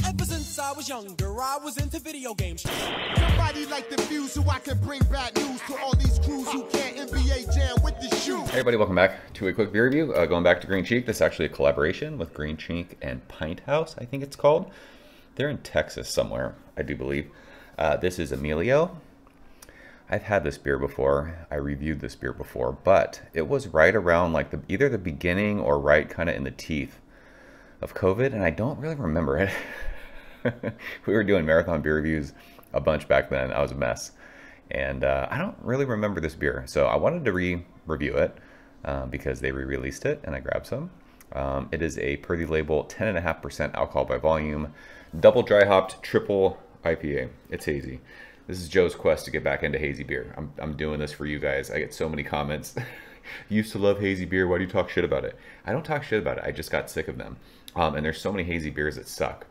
Ever since I was younger, I was into video games. Somebody like the Fuse so I can bring bad news to all these crews who can't NBA jam with the shoe. Hey everybody, welcome back to a quick beer review. Going back to Green Cheek. This is actually a collaboration with Green Cheek and Pint House, I think it's called. They're in Texas somewhere, I do believe. This is Emilio. I've had this beer before. I reviewed this beer before, but it was right around like either the beginning or right kind of in the teeth of COVID, and I don't really remember it. We were doing marathon beer reviews a bunch back then. I was a mess, and I don't really remember this beer, so I wanted to review it because they re-released it, and I grabbed some. It is a per the label 10.5% alcohol by volume, double dry hopped triple IPA. It's hazy. This is Joe's quest to get back into hazy beer. I'm doing this for you guys. I get so many comments. Used to love hazy beer. Why do you talk shit about it? I don't talk shit about it. I just got sick of them. And there's so many hazy beers that suck.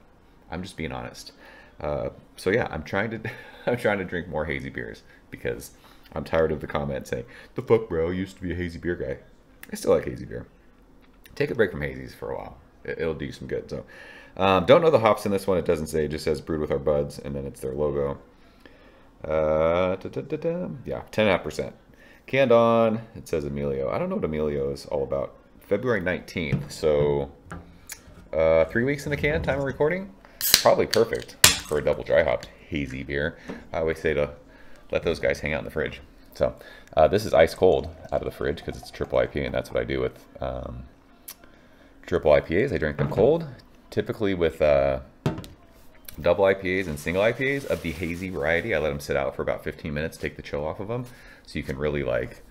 I'm just being honest. So yeah, I'm trying to drink more hazy beers because I'm tired of the comments saying, "The fuck, bro? Used to be a hazy beer guy." I still like hazy beer. Take a break from hazies for a while. It'll do you some good. So, don't know the hops in this one. It doesn't say. It just says brewed with our buds, and then it's their logo. Yeah, 10.5%. Canned on. It says Emilio. I don't know what Emilio is all about. February 19th. So, 3 weeks in the can. Time of recording. Probably perfect for a double dry hopped hazy beer. I always say to let those guys hang out in the fridge. So, this is ice cold out of the fridge because it's triple IPA, and that's what I do with triple IPAs. I drink them cold, typically with double IPAs and single IPAs of the hazy variety. I let them sit out for about 15 minutes, take the chill off of them, so you can really like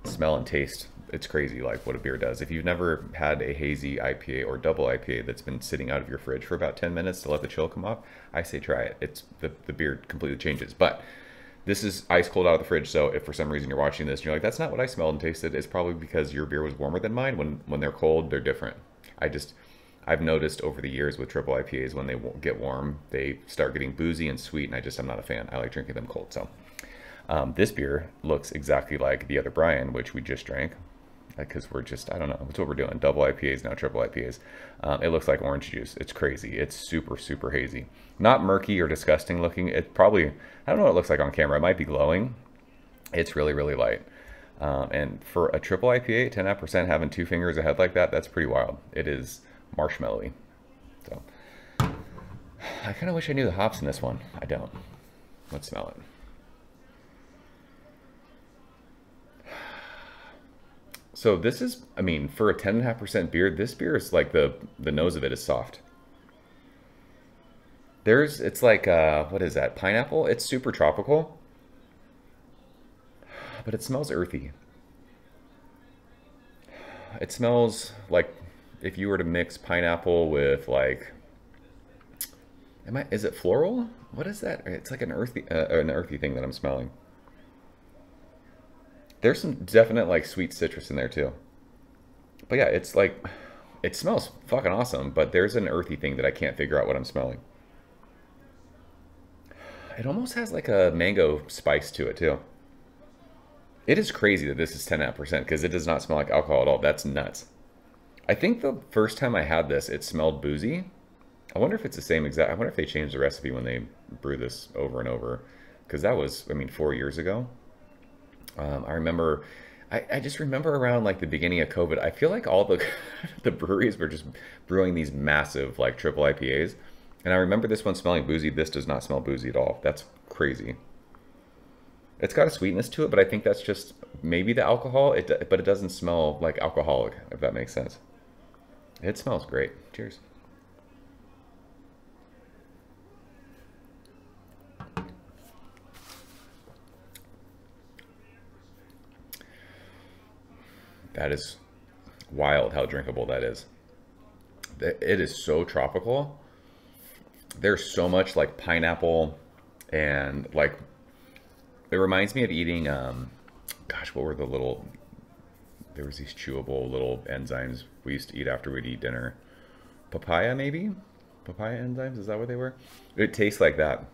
smell and taste. It's crazy like what a beer does. If you've never had a hazy IPA or double IPA that's been sitting out of your fridge for about 10 minutes to let the chill come off, I say try it. It's the beer completely changes. But this is ice cold out of the fridge, so if for some reason you're watching this and you're like, that's not what I smelled and tasted, it's probably because your beer was warmer than mine. When they're cold, they're different. I've noticed over the years with triple IPAs, when they get warm, they start getting boozy and sweet, and I'm not a fan. I like drinking them cold. So this beer looks exactly like the other Brian, which we just drank, because I don't know, that's what we're doing. Double IPAs, now triple IPAs. It looks like orange juice. It's crazy. It's super, super hazy. Not murky or disgusting looking. It probably, I don't know what it looks like on camera. It might be glowing. It's really, really light. And for a triple IPA, 10.5% having two fingers ahead like that, that's pretty wild. It is marshmallowy. So I kind of wish I knew the hops in this one. I don't. Let's smell it. So this is, I mean, for a 10.5% beer, this beer is like the nose of it is soft. It's like, what is that? Pineapple? It's super tropical, but it smells earthy. It smells like if you were to mix pineapple with like, is it floral? What is that? It's like an earthy thing that I'm smelling. There's some definite like sweet citrus in there too. But yeah, it's like, it smells fucking awesome, but there's an earthy thing that I can't figure out what I'm smelling. It almost has like a mango spice to it too. It is crazy that this is 10.5% because it does not smell like alcohol at all. That's nuts. I think the first time I had this, it smelled boozy. I wonder if it's the same exact, I wonder if they changed the recipe when they brew this over and over. Because that was, I mean, 4 years ago. I remember, I just remember around like the beginning of COVID, I feel like all the breweries were just brewing these massive like triple IPAs. And I remember this one smelling boozy. This does not smell boozy at all. That's crazy. It's got a sweetness to it, but I think that's just maybe the alcohol. But it doesn't smell like alcoholic, if that makes sense. It smells great. Cheers. That is wild how drinkable that is. It is so tropical. There's so much like pineapple and like, it reminds me of eating, gosh, what were the little, there was these chewable little enzymes we used to eat after we'd eat dinner. Papaya maybe? Papaya enzymes, is that what they were? It tastes like that.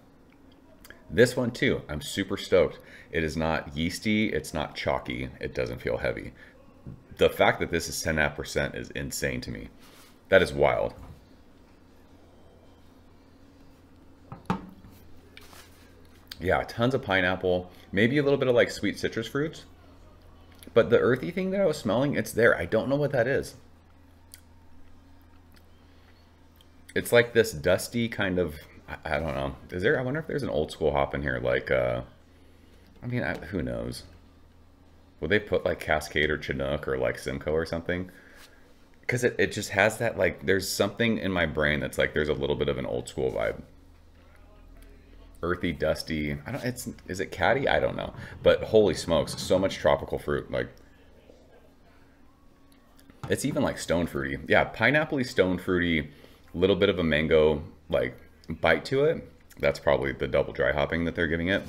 This one too, I'm super stoked. It is not yeasty, it's not chalky, it doesn't feel heavy. The fact that this is 10.5% is insane to me. That is wild. Yeah, tons of pineapple, maybe a little bit of like sweet citrus fruits. But the earthy thing that I was smelling, it's there. I don't know what that is. It's like this dusty kind of, I don't know. Is there, I wonder if there's an old school hop in here. Like, I mean, who knows? Will they put like Cascade or Chinook or like Simcoe or something? Because it just has that, like, there's something in my brain that's like, there's a little bit of an old school vibe. Earthy, dusty. I don't, is it caddy? I don't know. But holy smokes, so much tropical fruit. Like, it's even like stone fruity. Yeah, pineapple-y, stone fruity, little bit of a mango like bite to it. That's probably the double dry hopping that they're giving it.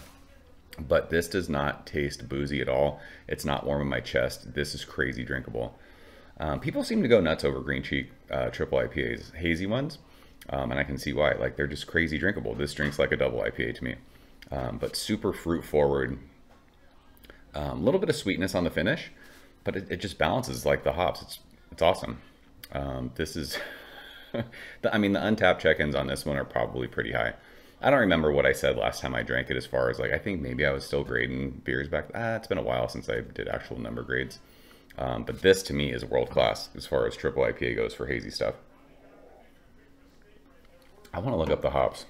But this does not taste boozy at all. It's not warm in my chest. This is crazy drinkable. People seem to go nuts over Green Cheek triple IPAs, hazy ones. And I can see why. Like, they're just crazy drinkable. This drinks like a double IPA to me. But super fruit forward. A little bit of sweetness on the finish, but it just balances like the hops. It's awesome. This is, I mean, the untapped check-ins on this one are probably pretty high. I don't remember what I said last time I drank it as far as like, I think maybe I was still grading beers back. It's been a while since I did actual number grades. But this to me is world class as far as triple IPA goes for hazy stuff. I want to look up the hops.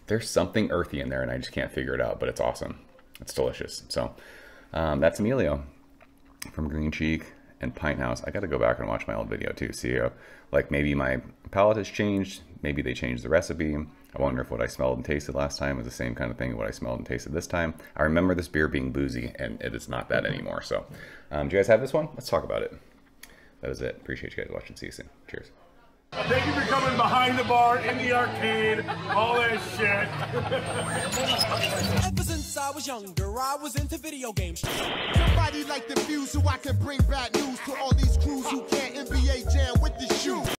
There's something earthy in there and I just can't figure it out, but it's awesome. It's delicious. So that's Emilio from Green Cheek and Pint House. I got to go back and watch my old video too. See, like maybe my palate has changed. Maybe they changed the recipe. I wonder if what I smelled and tasted last time was the same kind of thing what I smelled and tasted this time. I remember this beer being boozy and it is not that anymore. So do you guys have this one? Let's talk about it. That was it. Appreciate you guys watching. See you soon. Cheers. Thank you for coming behind the bar, in the arcade, all that shit. Ever since I was younger, I was into video games. Somebody like the Fuse so I can bring bad news to all these crews who can't NBA jam with the shoe.